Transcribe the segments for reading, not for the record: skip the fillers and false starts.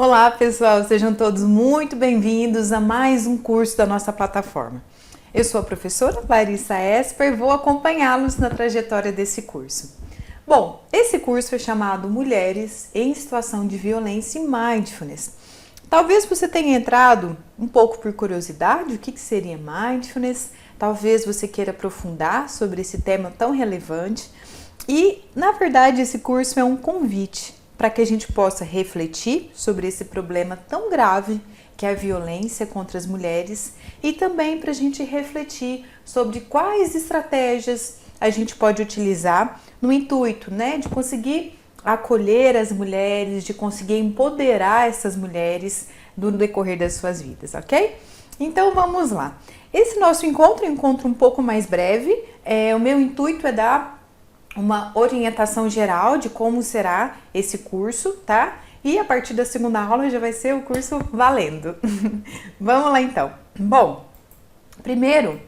Olá pessoal, sejam todos muito bem-vindos a mais um curso da nossa plataforma. Eu sou a professora Larissa Esper e vou acompanhá-los na trajetória desse curso. Bom, esse curso é chamado Mulheres em Situação de Violência e Mindfulness. Talvez você tenha entrado um pouco por curiosidade, o que seria Mindfulness, talvez você queira aprofundar sobre esse tema tão relevante e, na verdade, esse curso é um convite para que a gente possa refletir sobre esse problema tão grave que é a violência contra as mulheres e também para a gente refletir sobre quais estratégias a gente pode utilizar no intuito, de conseguir acolher as mulheres, de conseguir empoderar essas mulheres no decorrer das suas vidas, ok? Então vamos lá. Esse nosso encontro é um encontro um pouco mais breve. O meu intuito é dar uma orientação geral de como será esse curso, tá? E a partir da segunda aula já vai ser o curso valendo. Vamos lá então. Bom, primeiro,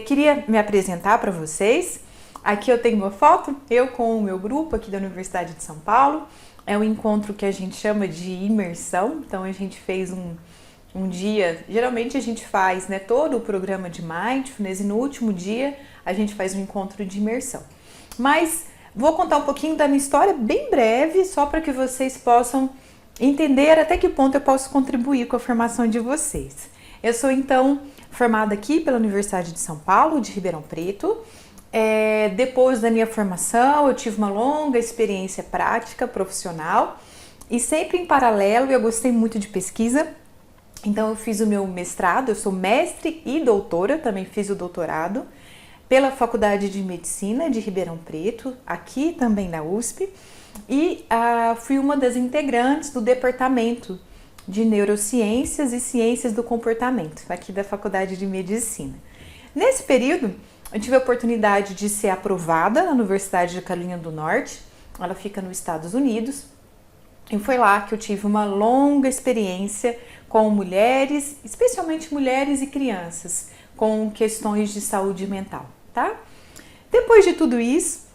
queria me apresentar para vocês. Aqui eu tenho uma foto, eu com o meu grupo aqui da Universidade de São Paulo. É um encontro que a gente chama de imersão, então a gente fez um dia, geralmente a gente faz todo o programa de Mindfulness e no último dia a gente faz um encontro de imersão. Mas vou contar um pouquinho da minha história bem breve, só para que vocês possam entender até que ponto eu posso contribuir com a formação de vocês. Eu sou então formada aqui pela Universidade de São Paulo, de Ribeirão Preto. Depois da minha formação eu tive uma longa experiência prática, profissional e sempre em paralelo eu gostei muito de pesquisa. Então eu fiz o meu mestrado, eu sou mestre e doutora, também fiz o doutorado pela Faculdade de Medicina de Ribeirão Preto, aqui também na USP, e fui uma das integrantes do Departamento de Neurociências e Ciências do Comportamento, aqui da Faculdade de Medicina. Nesse período, eu tive a oportunidade de ser aprovada na Universidade de Carolina do Norte, ela fica nos Estados Unidos, e foi lá que eu tive uma longa experiência com mulheres, especialmente mulheres e crianças, com questões de saúde mental, tá? Depois de tudo isso,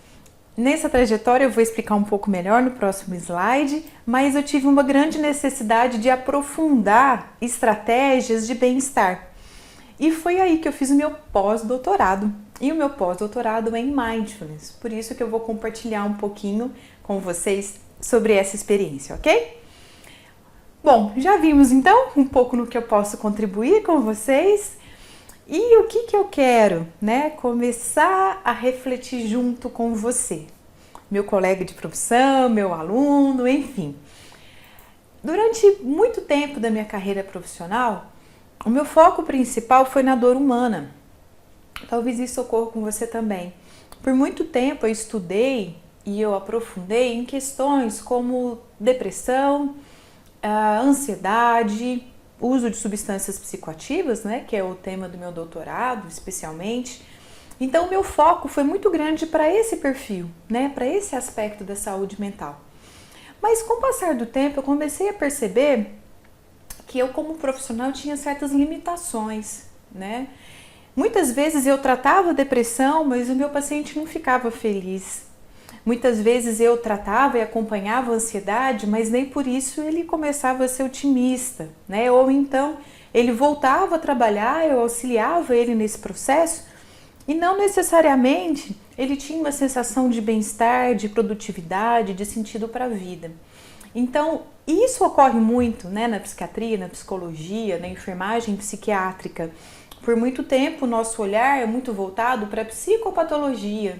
nessa trajetória eu vou explicar um pouco melhor no próximo slide, mas eu tive uma grande necessidade de aprofundar estratégias de bem-estar. E foi aí que eu fiz o meu pós-doutorado. E o meu pós-doutorado é em Mindfulness, por isso que eu vou compartilhar um pouquinho com vocês sobre essa experiência, ok? Bom, já vimos então um pouco no que eu posso contribuir com vocês. E o que eu quero, começar a refletir junto com você, meu colega de profissão, meu aluno, enfim. Durante muito tempo da minha carreira profissional, o meu foco principal foi na dor humana. Talvez isso ocorra com você também. Por muito tempo eu estudei e eu aprofundei em questões como depressão, ansiedade, uso de substâncias psicoativas, que é o tema do meu doutorado, especialmente. Então, o meu foco foi muito grande para esse perfil, para esse aspecto da saúde mental. Mas, com o passar do tempo, eu comecei a perceber que eu, como profissional, tinha certas limitações, Muitas vezes eu tratava a depressão, mas o meu paciente não ficava feliz. Muitas vezes eu tratava e acompanhava a ansiedade, mas nem por isso ele começava a ser otimista, Ou então ele voltava a trabalhar, eu auxiliava ele nesse processo e não necessariamente ele tinha uma sensação de bem-estar, de produtividade, de sentido para a vida. Então, isso ocorre muito, na psiquiatria, na psicologia, na enfermagem psiquiátrica. Por muito tempo, o nosso olhar é muito voltado para a psicopatologia.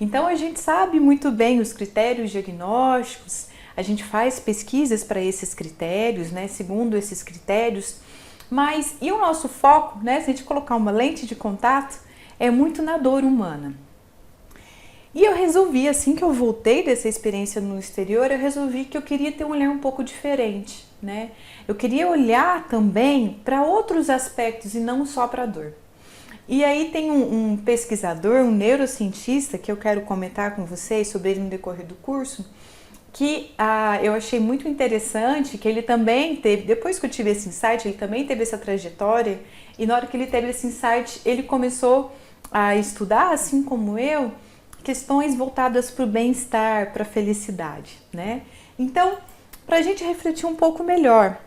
Então, a gente sabe muito bem os critérios diagnósticos, a gente faz pesquisas para esses critérios, segundo esses critérios, mas e o nosso foco, se a gente colocar uma lente de contato, é muito na dor humana. E eu resolvi, assim que eu voltei dessa experiência no exterior, eu resolvi que eu queria ter um olhar um pouco diferente, Eu queria olhar também para outros aspectos e não só para a dor. E aí tem um pesquisador, um neurocientista, que eu quero comentar com vocês sobre ele no decorrer do curso, que eu achei muito interessante, que ele também teve, depois que eu tive esse insight, ele também teve essa trajetória, e na hora que ele teve esse insight, ele começou a estudar, assim como eu, questões voltadas para o bem-estar, para a felicidade, Então, para a gente refletir um pouco melhor.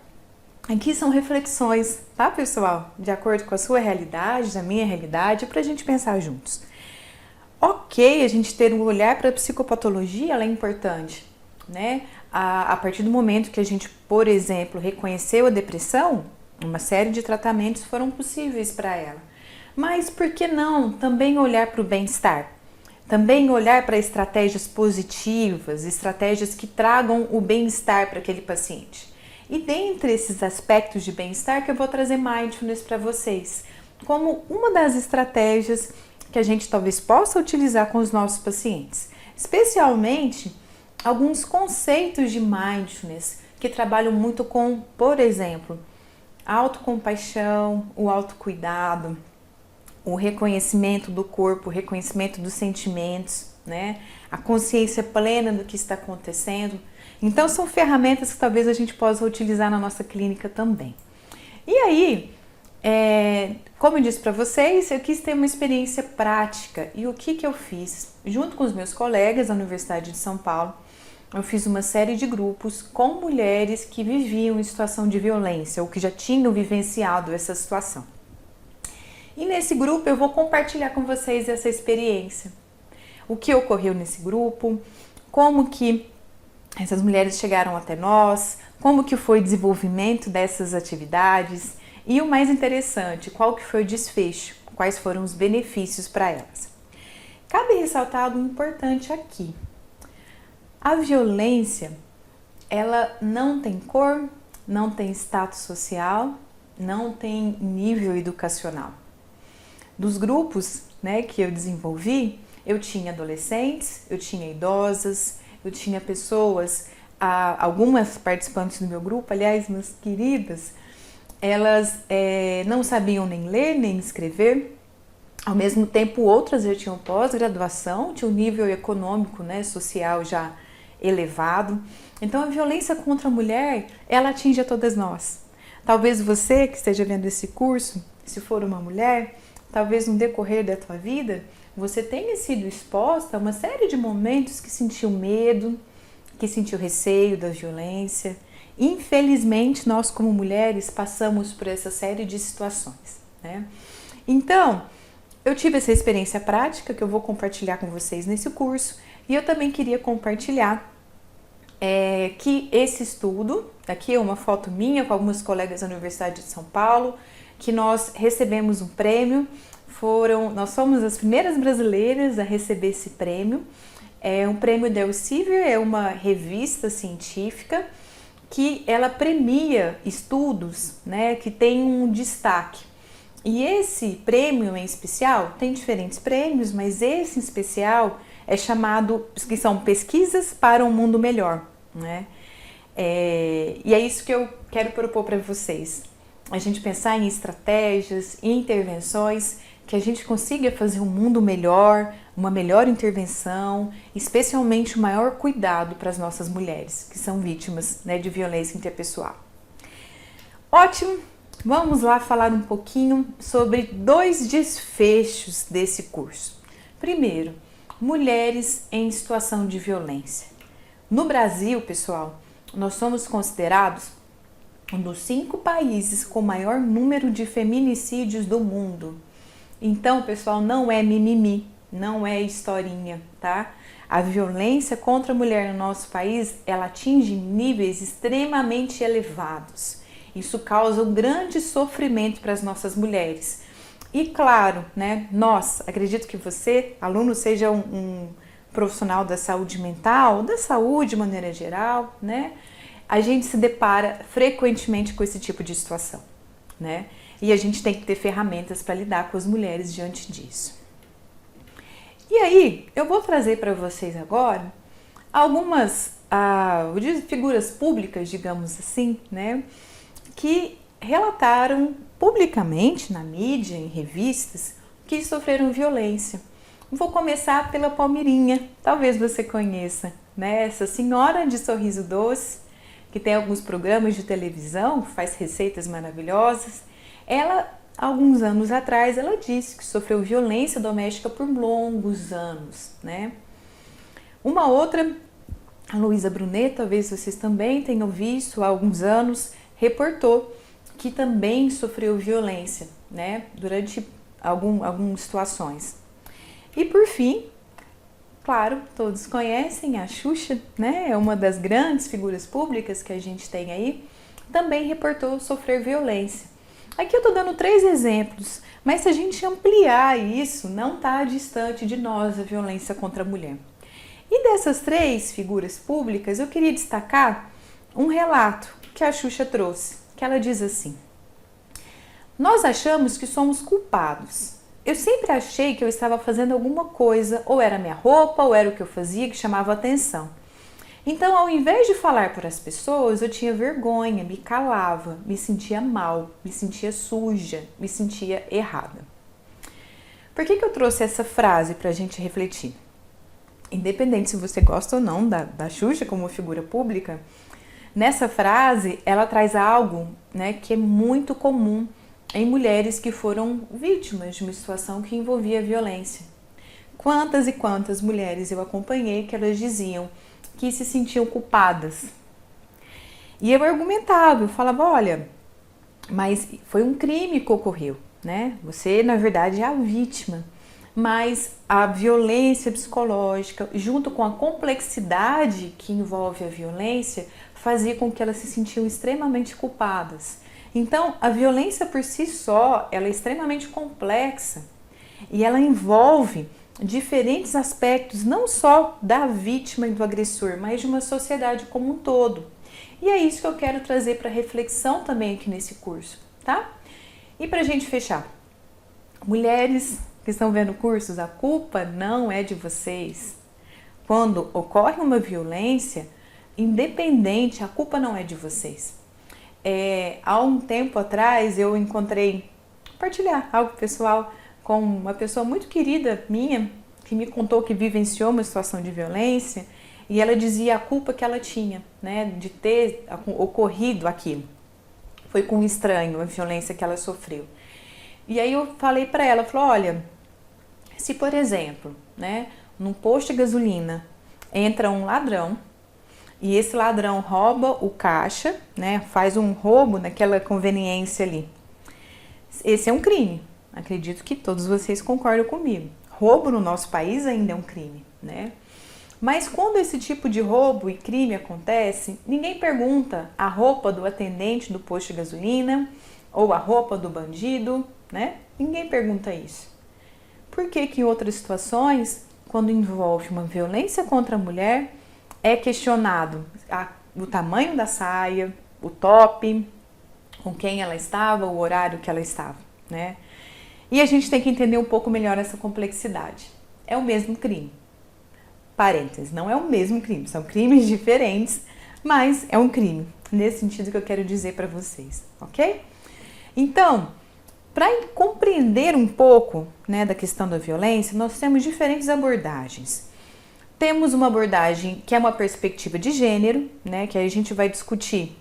Aqui são reflexões, tá, pessoal? De acordo com a sua realidade, da minha realidade, para a gente pensar juntos. Ok, a gente ter um olhar para a psicopatologia, ela é importante, né? A partir do momento que a gente, por exemplo, reconheceu a depressão, uma série de tratamentos foram possíveis para ela. Mas por que não também olhar para o bem-estar? Também olhar para estratégias positivas, estratégias que tragam o bem-estar para aquele paciente. E dentre esses aspectos de bem-estar que eu vou trazer mindfulness para vocês, como uma das estratégias que a gente talvez possa utilizar com os nossos pacientes. Especialmente alguns conceitos de mindfulness que trabalham muito com, por exemplo, a autocompaixão, o autocuidado, o reconhecimento do corpo, o reconhecimento dos sentimentos, né? A consciência plena do que está acontecendo. Então são ferramentas que talvez a gente possa utilizar na nossa clínica também. E aí, como eu disse para vocês, eu quis ter uma experiência prática. E o que eu fiz? Junto com os meus colegas da Universidade de São Paulo, eu fiz uma série de grupos com mulheres que viviam em situação de violência ou que já tinham vivenciado essa situação. E nesse grupo eu vou compartilhar com vocês essa experiência. O que ocorreu nesse grupo, como que essas mulheres chegaram até nós, como que foi o desenvolvimento dessas atividades e o mais interessante, qual que foi o desfecho, quais foram os benefícios para elas. Cabe ressaltar algo importante aqui. A violência, ela não tem cor, não tem status social, não tem nível educacional. Dos grupos, né, que eu desenvolvi, eu tinha adolescentes, eu tinha idosas, eu tinha pessoas, algumas participantes do meu grupo, aliás, minhas queridas, elas não sabiam nem ler, nem escrever. Ao mesmo tempo, outras já tinham pós-graduação, tinham um nível econômico, né, social já elevado. Então, a violência contra a mulher, ela atinge a todas nós. Talvez você que esteja vendo esse curso, se for uma mulher, talvez no decorrer da tua vida, você tenha sido exposta a uma série de momentos que sentiu medo, que sentiu receio da violência. Infelizmente, nós como mulheres passamos por essa série de situações, né? Então, eu tive essa experiência prática que eu vou compartilhar com vocês nesse curso e eu também queria compartilhar que esse estudo, aqui é uma foto minha com algumas colegas da Universidade de São Paulo, que nós recebemos um prêmio, nós somos as primeiras brasileiras a receber esse prêmio. É um prêmio da Elsevier, é uma revista científica que ela premia estudos, né, que têm um destaque. E esse prêmio em especial, tem diferentes prêmios, mas esse em especial é chamado, que são pesquisas para um mundo melhor, né? E é isso que eu quero propor para vocês. A gente pensar em estratégias, em intervenções, que a gente consiga fazer um mundo melhor, uma melhor intervenção, especialmente o maior cuidado para as nossas mulheres, que são vítimas, né, de violência interpessoal. Ótimo! Vamos lá falar um pouquinho sobre 2 desfechos desse curso. Primeiro, mulheres em situação de violência. No Brasil, pessoal, nós somos considerados um dos 5 países com maior número de feminicídios do mundo. Então, pessoal, não é mimimi, não é historinha, tá? A violência contra a mulher no nosso país, ela atinge níveis extremamente elevados. Isso causa um grande sofrimento para as nossas mulheres. E claro, né, acredito que você, aluno, seja um profissional da saúde mental, da saúde de maneira geral, né? A gente se depara frequentemente com esse tipo de situação, né? E a gente tem que ter ferramentas para lidar com as mulheres diante disso. E aí, eu vou trazer para vocês agora algumas figuras públicas, digamos assim, né? Que relataram publicamente na mídia, em revistas, que sofreram violência. Vou começar pela Palmirinha, talvez você conheça, né? Essa senhora de sorriso doce, que tem alguns programas de televisão, faz receitas maravilhosas. Ela, alguns anos atrás, ela disse que sofreu violência doméstica por longos anos, né? Uma outra A Luísa Brunet, talvez vocês também tenham visto há alguns anos, reportou que também sofreu violência, né, durante algumas situações. E por fim, claro, todos conhecem a Xuxa, né, é uma das grandes figuras públicas que a gente tem aí, também reportou sofrer violência. Aqui eu estou dando 3 exemplos, mas se a gente ampliar isso, não está distante de nós a violência contra a mulher. E dessas 3 figuras públicas, eu queria destacar um relato que a Xuxa trouxe, que ela diz assim: nós achamos que somos culpados. Eu sempre achei que eu estava fazendo alguma coisa, ou era minha roupa, ou era o que eu fazia que chamava atenção. Então, ao invés de falar para as pessoas, eu tinha vergonha, me calava, me sentia mal, me sentia suja, me sentia errada. Por que eu trouxe essa frase para a gente refletir? Independente se você gosta ou não da Xuxa como figura pública, nessa frase ela traz algo, né, que é muito comum em mulheres que foram vítimas de uma situação que envolvia violência. Quantas e quantas mulheres eu acompanhei que elas diziam que se sentiam culpadas. E eu argumentava, eu falava, olha, mas foi um crime que ocorreu, né? Você, na verdade, é a vítima. Mas a violência psicológica, junto com a complexidade que envolve a violência, fazia com que elas se sentiam extremamente culpadas. Então, a violência por si só, ela é extremamente complexa e ela envolve diferentes aspectos, não só da vítima e do agressor, mas de uma sociedade como um todo. E é isso que eu quero trazer para reflexão também aqui nesse curso, tá? E para a gente fechar, mulheres que estão vendo cursos, a culpa não é de vocês. Quando ocorre uma violência, independente, a culpa não é de vocês. Há um tempo atrás eu encontrei, compartilhar algo pessoal com uma pessoa muito querida minha, que me contou que vivenciou uma situação de violência, e ela dizia a culpa que ela tinha, né, de ter ocorrido aquilo. Foi com um estranho, a violência que ela sofreu. E aí eu falei para ela, falei, olha, se por exemplo, né, num posto de gasolina entra um ladrão, e esse ladrão rouba o caixa, né, faz um roubo naquela conveniência ali. Esse é um crime. Acredito que todos vocês concordam comigo. Roubo no nosso país ainda é um crime, né? Mas quando esse tipo de roubo e crime acontece, ninguém pergunta a roupa do atendente do posto de gasolina ou a roupa do bandido, né? Ninguém pergunta isso. Por que que em outras situações, quando envolve uma violência contra a mulher, é questionado o tamanho da saia, o top, com quem ela estava, o horário que ela estava, né? E a gente tem que entender um pouco melhor essa complexidade. É o mesmo crime. Parênteses, não é o mesmo crime, são crimes diferentes, mas é um crime, nesse sentido que eu quero dizer para vocês, ok? Então, para compreender um pouco, né, da questão da violência, nós temos diferentes abordagens. Temos uma abordagem que é uma perspectiva de gênero, né, que aí a gente vai discutir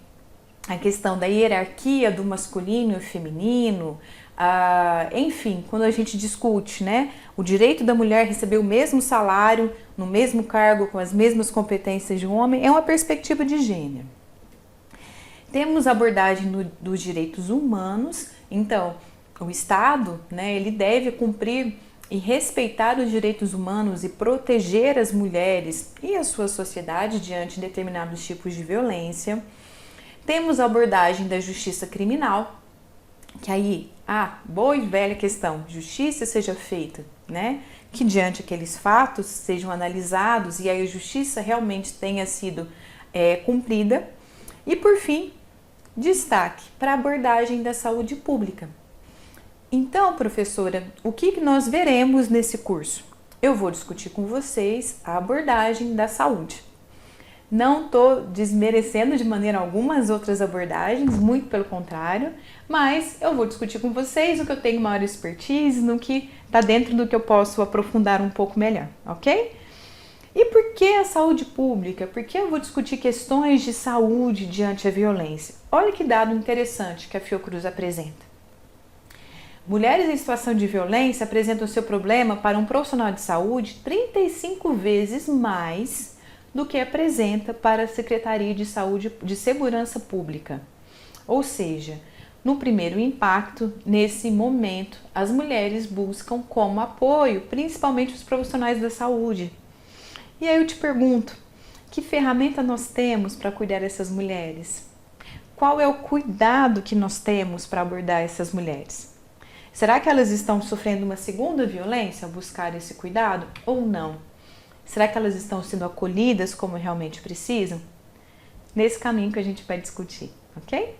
a questão da hierarquia do masculino e feminino, enfim, quando a gente discute, né, o direito da mulher receber o mesmo salário, no mesmo cargo, com as mesmas competências de um homem, é uma perspectiva de gênero. Temos a abordagem dos direitos humanos, então, o Estado, né, ele deve cumprir e respeitar os direitos humanos e proteger as mulheres e a sua sociedade diante de determinados tipos de violência. Temos a abordagem da justiça criminal, que aí, boa e velha questão, justiça seja feita, né? Que diante aqueles fatos sejam analisados e aí a justiça realmente tenha sido cumprida. E por fim, destaque para a abordagem da saúde pública. Então, professora, o que nós veremos nesse curso? Eu vou discutir com vocês a abordagem da saúde. Não estou desmerecendo de maneira alguma as outras abordagens, muito pelo contrário, mas eu vou discutir com vocês o que eu tenho maior expertise, no que está dentro do que eu posso aprofundar um pouco melhor, ok? E por que a saúde pública? Por que eu vou discutir questões de saúde diante da violência? Olha que dado interessante que a Fiocruz apresenta. Mulheres em situação de violência apresentam seu problema para um profissional de saúde 35 vezes mais do que apresenta para a Secretaria de Saúde de Segurança Pública. Ou seja, no primeiro impacto, nesse momento, as mulheres buscam como apoio, principalmente os profissionais da saúde. E aí eu te pergunto, que ferramenta nós temos para cuidar dessas mulheres? Qual é o cuidado que nós temos para abordar essas mulheres? Será que elas estão sofrendo uma segunda violência ao buscar esse cuidado ou não? Será que elas estão sendo acolhidas como realmente precisam? Nesse caminho que a gente vai discutir, ok?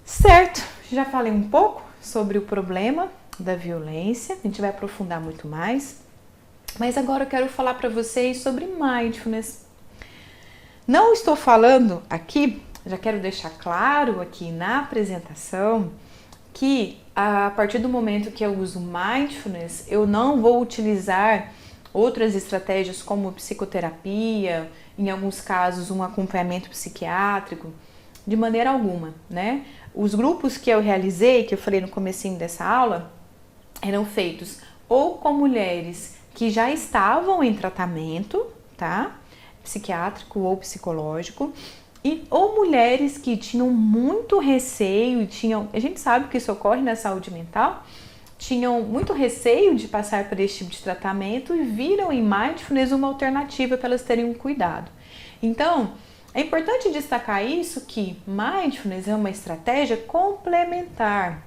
Certo, já falei um pouco sobre o problema da violência, a gente vai aprofundar muito mais, mas agora eu quero falar para vocês sobre mindfulness. Não estou falando aqui, já quero deixar claro aqui na apresentação, que a partir do momento que eu uso mindfulness, eu não vou utilizar outras estratégias como psicoterapia, em alguns casos um acompanhamento psiquiátrico, de maneira alguma, né? Os grupos que eu realizei, que eu falei no comecinho dessa aula, eram feitos ou com mulheres que já estavam em tratamento, tá? Psiquiátrico ou psicológico, ou mulheres que tinham muito receio, a gente sabe que isso ocorre na saúde mental, tinham muito receio de passar por esse tipo de tratamento e viram em mindfulness uma alternativa para elas terem um cuidado. Então, é importante destacar isso, que mindfulness é uma estratégia complementar.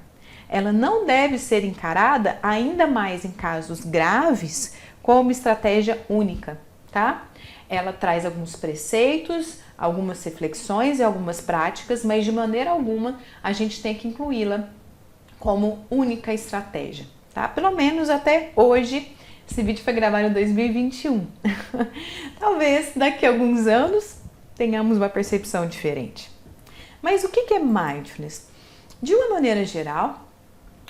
Ela não deve ser encarada, ainda mais em casos graves, como estratégia única, tá? Ela traz alguns preceitos, algumas reflexões e algumas práticas, mas de maneira alguma a gente tem que incluí-la como única estratégia, tá? Pelo menos até hoje. Esse vídeo foi gravado em 2021. Talvez daqui a alguns anos tenhamos uma percepção diferente. Mas o que é mindfulness? De uma maneira geral,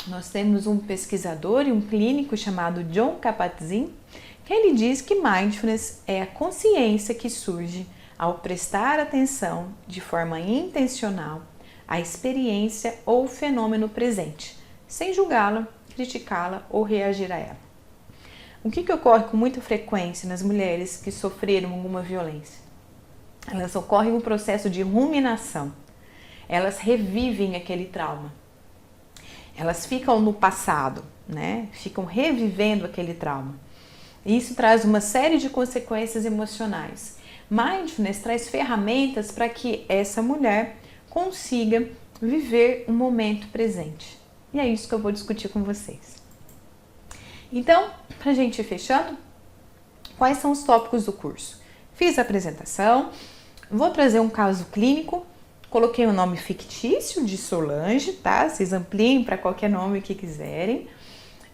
nós temos um pesquisador e um clínico chamado Jon Kabat-Zinn, que ele diz que mindfulness é a consciência que surge ao prestar atenção de forma intencional à experiência ou fenômeno presente, sem julgá-la, criticá-la ou reagir a ela. O que ocorre com muita frequência nas mulheres que sofreram alguma violência? Elas ocorrem um processo de ruminação. Elas revivem aquele trauma. Elas ficam no passado, né? Ficam revivendo aquele trauma. E isso traz uma série de consequências emocionais. Mindfulness traz ferramentas para que essa mulher consiga viver um momento presente. E é isso que eu vou discutir com vocês. Então, para a gente ir fechando, quais são os tópicos do curso? Fiz a apresentação, vou trazer um caso clínico, coloquei o nome fictício de Solange, tá? Vocês ampliem para qualquer nome que quiserem.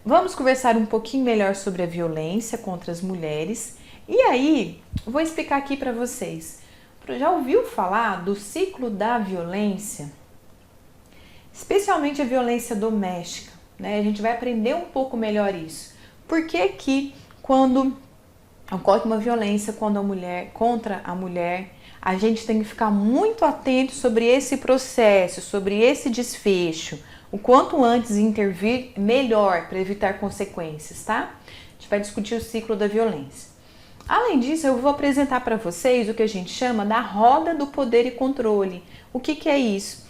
Vamos conversar um pouquinho melhor sobre a violência contra as mulheres. E aí, vou explicar aqui para vocês. Já ouviu falar do ciclo da violência? Especialmente a violência doméstica, né? A gente vai aprender um pouco melhor isso. Por que que quando ocorre uma violência contra a mulher, a gente tem que ficar muito atento sobre esse processo, sobre esse desfecho. O quanto antes intervir, melhor, para evitar consequências, tá? A gente vai discutir o ciclo da violência. Além disso, eu vou apresentar para vocês o que a gente chama da roda do poder e controle. O que é isso?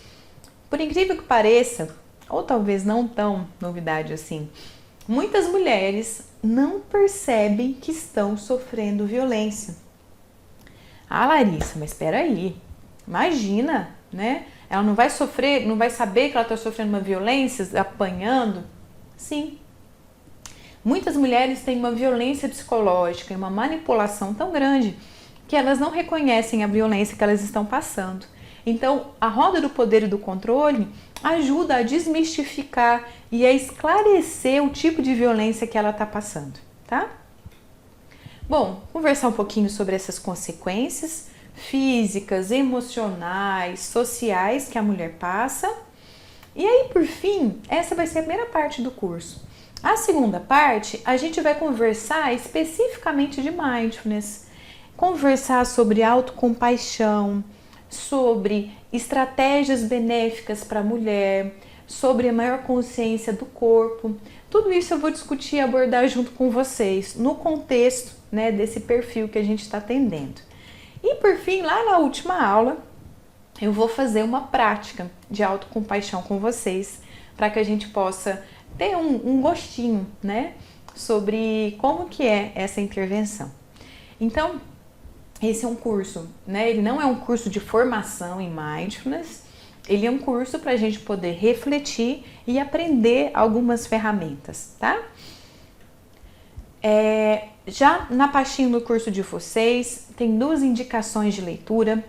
Por incrível que pareça, ou talvez não tão novidade assim, muitas mulheres não percebem que estão sofrendo violência. Ah, Larissa, mas espera aí, imagina, né? Ela não vai sofrer, não vai saber que ela está sofrendo uma violência, apanhando? Sim. Muitas mulheres têm uma violência psicológica e uma manipulação tão grande que elas não reconhecem a violência que elas estão passando. Então, a roda do poder e do controle ajuda a desmistificar e a esclarecer o tipo de violência que ela está passando, tá? Bom, conversar um pouquinho sobre essas consequências físicas, emocionais, sociais que a mulher passa. E aí, por fim, essa vai ser a primeira parte do curso. A segunda parte, a gente vai conversar especificamente de mindfulness, conversar sobre autocompaixão, sobre estratégias benéficas para a mulher, sobre a maior consciência do corpo. Tudo isso eu vou discutir e abordar junto com vocês, no contexto, né, desse perfil que a gente está atendendo. E por fim, lá na última aula, eu vou fazer uma prática de autocompaixão com vocês, para que a gente possa ter um gostinho, né, sobre como que é essa intervenção. Então, esse é um curso, né, ele não é um curso de formação em Mindfulness, ele é um curso para a gente poder refletir e aprender algumas ferramentas, tá? Já na pastinha do curso de vocês, tem 2 indicações de leitura.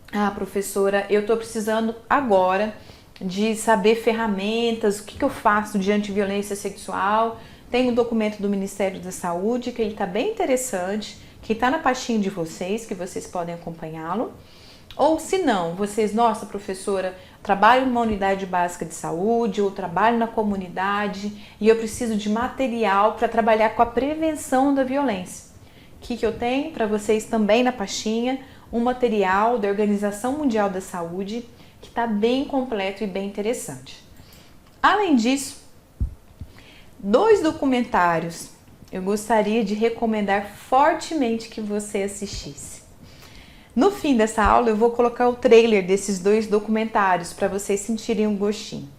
Ah, professora, eu estou precisando agora de saber ferramentas, o que eu faço diante de violência sexual. Tem um documento do Ministério da Saúde, que ele está bem interessante, que está na pastinha de vocês, que vocês podem acompanhá-lo. Ou se não, vocês, nossa professora, trabalho numa unidade básica de saúde, ou trabalho na comunidade e eu preciso de material para trabalhar com a prevenção da violência. O que eu tenho para vocês também na pastinha? Um material da Organização Mundial da Saúde, que está bem completo e bem interessante. Além disso, 2 documentários eu gostaria de recomendar fortemente que você assistisse. No fim dessa aula eu vou colocar o trailer desses 2 documentários para vocês sentirem um gostinho.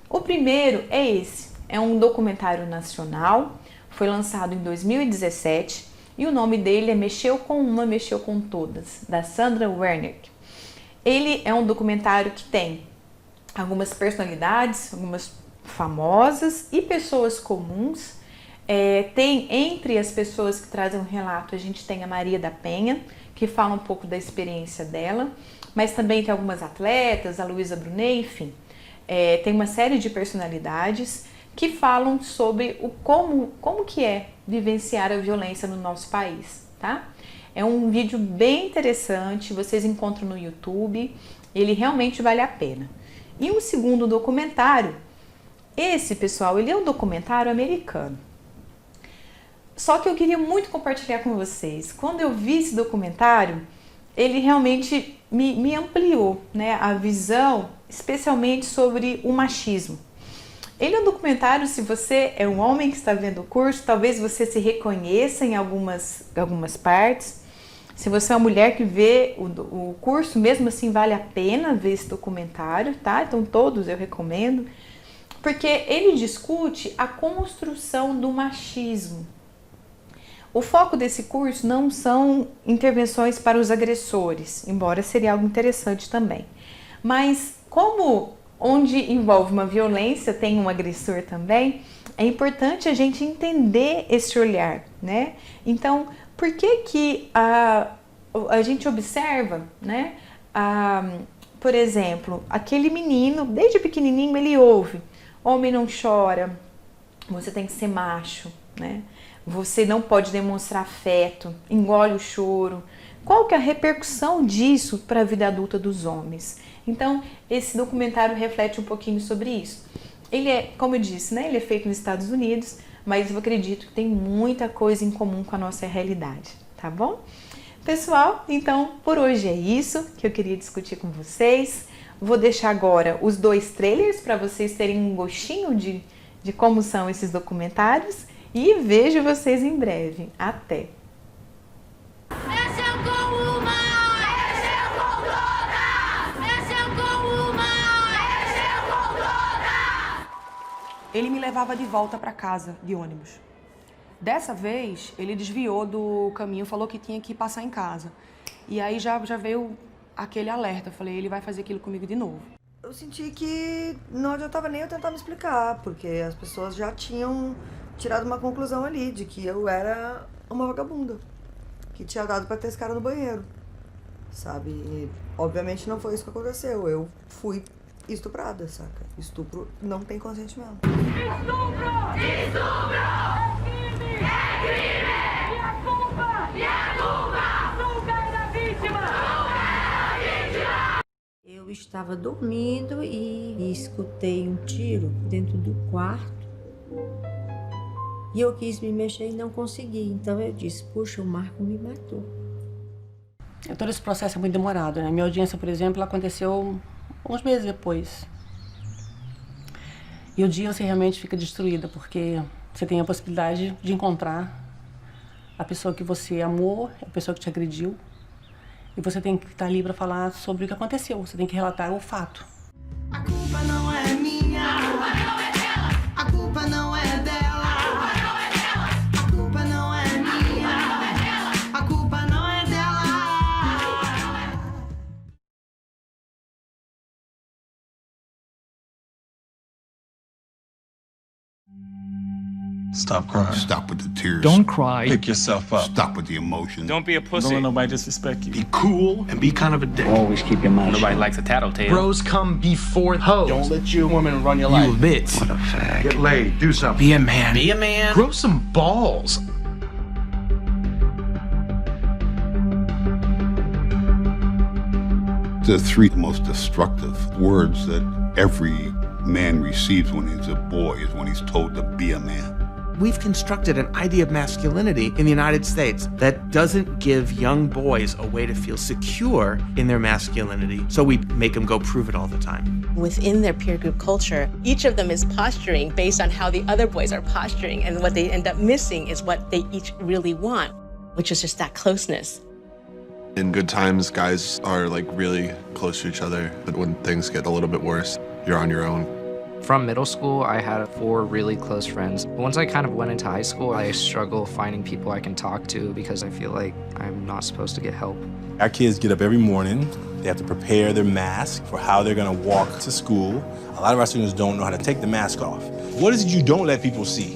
O primeiro é esse, é um documentário nacional, foi lançado em 2017 e o nome dele é Mexeu com Uma, Mexeu com Todas, da Sandra Wernick. Ele é um documentário que tem algumas personalidades, algumas famosas e pessoas comuns. Tem entre as pessoas que trazem um relato, a gente tem a Maria da Penha, que fala um pouco da experiência dela, mas também tem algumas atletas, a Luísa Brunet, enfim. Tem uma série de personalidades que falam sobre como que é vivenciar a violência no nosso país, tá? É um vídeo bem interessante, vocês encontram no YouTube, ele realmente vale a pena. E um segundo documentário, esse, pessoal, ele é um documentário americano. Só que eu queria muito compartilhar com vocês. Quando eu vi esse documentário, ele realmente me ampliou, né, a visão, especialmente sobre o machismo. Ele é um documentário, se você é um homem que está vendo o curso, talvez você se reconheça em algumas partes. Se você é uma mulher que vê o curso, mesmo assim vale a pena ver esse documentário, tá? Então todos eu recomendo, porque ele discute a construção do machismo. O foco desse curso não são intervenções para os agressores, embora seria algo interessante também. Mas como onde envolve uma violência tem um agressor também, é importante a gente entender esse olhar, né? Então, por que a gente observa, né? Por exemplo, aquele menino, desde pequenininho ele ouve, homem não chora, você tem que ser macho, né? Você não pode demonstrar afeto, engole o choro. Qual que é a repercussão disso para a vida adulta dos homens? Então, esse documentário reflete um pouquinho sobre isso. Ele é, como eu disse, né, ele é feito nos Estados Unidos, mas eu acredito que tem muita coisa em comum com a nossa realidade, tá bom? Pessoal, então, por hoje é isso que eu queria discutir com vocês. Vou deixar agora os 2 trailers para vocês terem um gostinho de como são esses documentários. E vejo vocês em breve. Até! Mexeu com uma! Mexeu com todas! Mexeu com uma! Mexeu com todas! Ele me levava de volta para casa, de ônibus. Dessa vez, ele desviou do caminho, falou que tinha que passar em casa. E aí já veio aquele alerta. Eu falei, ele vai fazer aquilo comigo de novo. Eu senti que não adiantava nem eu tentar me explicar, porque as pessoas já tinham tirado uma conclusão ali de que eu era uma vagabunda, que tinha dado pra ter esse cara no banheiro, sabe? E, obviamente não foi isso que aconteceu, eu fui estuprada, saca? Estupro não tem consentimento. Estupro! Estupro! É crime! É crime! E a culpa? E a culpa? Nunca é da vítima! Nunca é da vítima! Eu estava dormindo e escutei um tiro dentro do quarto. E eu quis me mexer e não consegui. Então eu disse, puxa, o Marco me matou. Todo esse processo é muito demorado, né? Minha audiência, por exemplo, aconteceu uns meses depois. E o dia você realmente fica destruída, porque você tem a possibilidade de encontrar a pessoa que você amou, a pessoa que te agrediu. E você tem que estar ali para falar sobre o que aconteceu. Você tem que relatar o fato. A culpa não é minha. A culpa não é dela. A culpa não é dela. A culpa não é dela. A culpa não é minha. A culpa não é dela. Stop crying. Stop with the tears. Don't cry. Pick yourself up. Stop with the emotion. Don't be a pussy. Don't let nobody disrespect you. Be cool and be kind of a dick. Always keep your mouth Nobody shut. likes a tattletale. Bros come before hoes. Don't let your woman run your life. You bitch. What a fag. Get laid. Do something. Be a man. Be a man. Grow some balls. The three most destructive words that every man receives when he's a boy is when he's told to be a man. We've constructed an idea of masculinity in the United States that doesn't give young boys a way to feel secure in their masculinity, so we make them go prove it all the time. Within their peer group culture, each of them is posturing based on how the other boys are posturing, and what they end up missing is what they each really want, which is just that closeness. In good times, guys are like really close to each other, but when things get a little bit worse, you're on your own. From middle school, I had 4 really close friends. Once I kind of went into high school, I struggle finding people I can talk to because I feel like I'm not supposed to get help. Our kids get up every morning. They have to prepare their mask for how they're gonna walk to school. A lot of our students don't know how to take the mask off. What is it you don't let people see?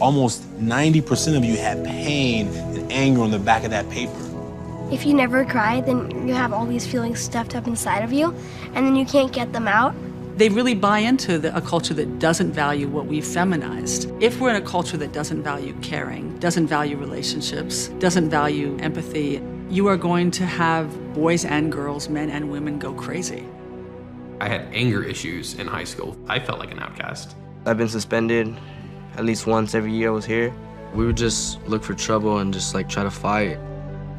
Almost 90% of you have pain and anger on the back of that paper. If you never cry, then you have all these feelings stuffed up inside of you, and then you can't get them out. They really buy into a culture that doesn't value what we've feminized. If we're in a culture that doesn't value caring, doesn't value relationships, doesn't value empathy, you are going to have boys and girls, men and women go crazy. I had anger issues in high school. I felt like an outcast. I've been suspended at least once every year I was here. We would just look for trouble and just like try to fight.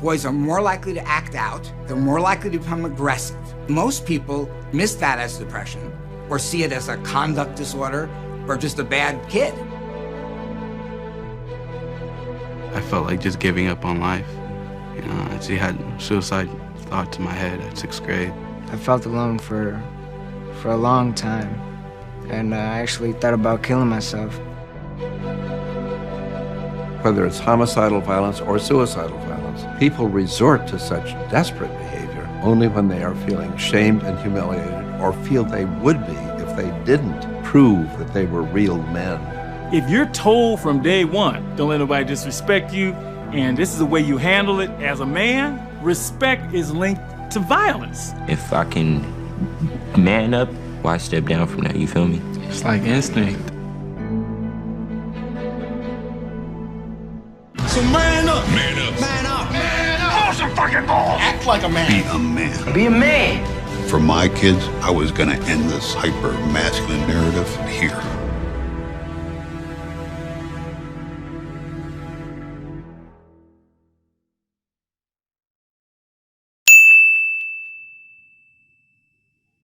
Boys are more likely to act out. They're more likely to become aggressive. Most people miss that as depression, or see it as a conduct disorder, or just a bad kid. I felt like just giving up on life. You know, I actually had suicide thoughts in my head at 6th grade. I felt alone for a long time, and I actually thought about killing myself. Whether it's homicidal violence or suicidal violence, people resort to such desperate behavior only when they are feeling shamed and humiliated, or feel they would be if they didn't prove that they were real men. If you're told from day one, don't let nobody disrespect you, and this is the way you handle it as a man, respect is linked to violence. If I can man up, why step down from that, you feel me? It's like instinct. So man up! Man up. Man up! Man up! Pull some fucking balls! Act like a man! Be a man. Be a man! For my kids, I was gonna end this hyper-masculine narrative here.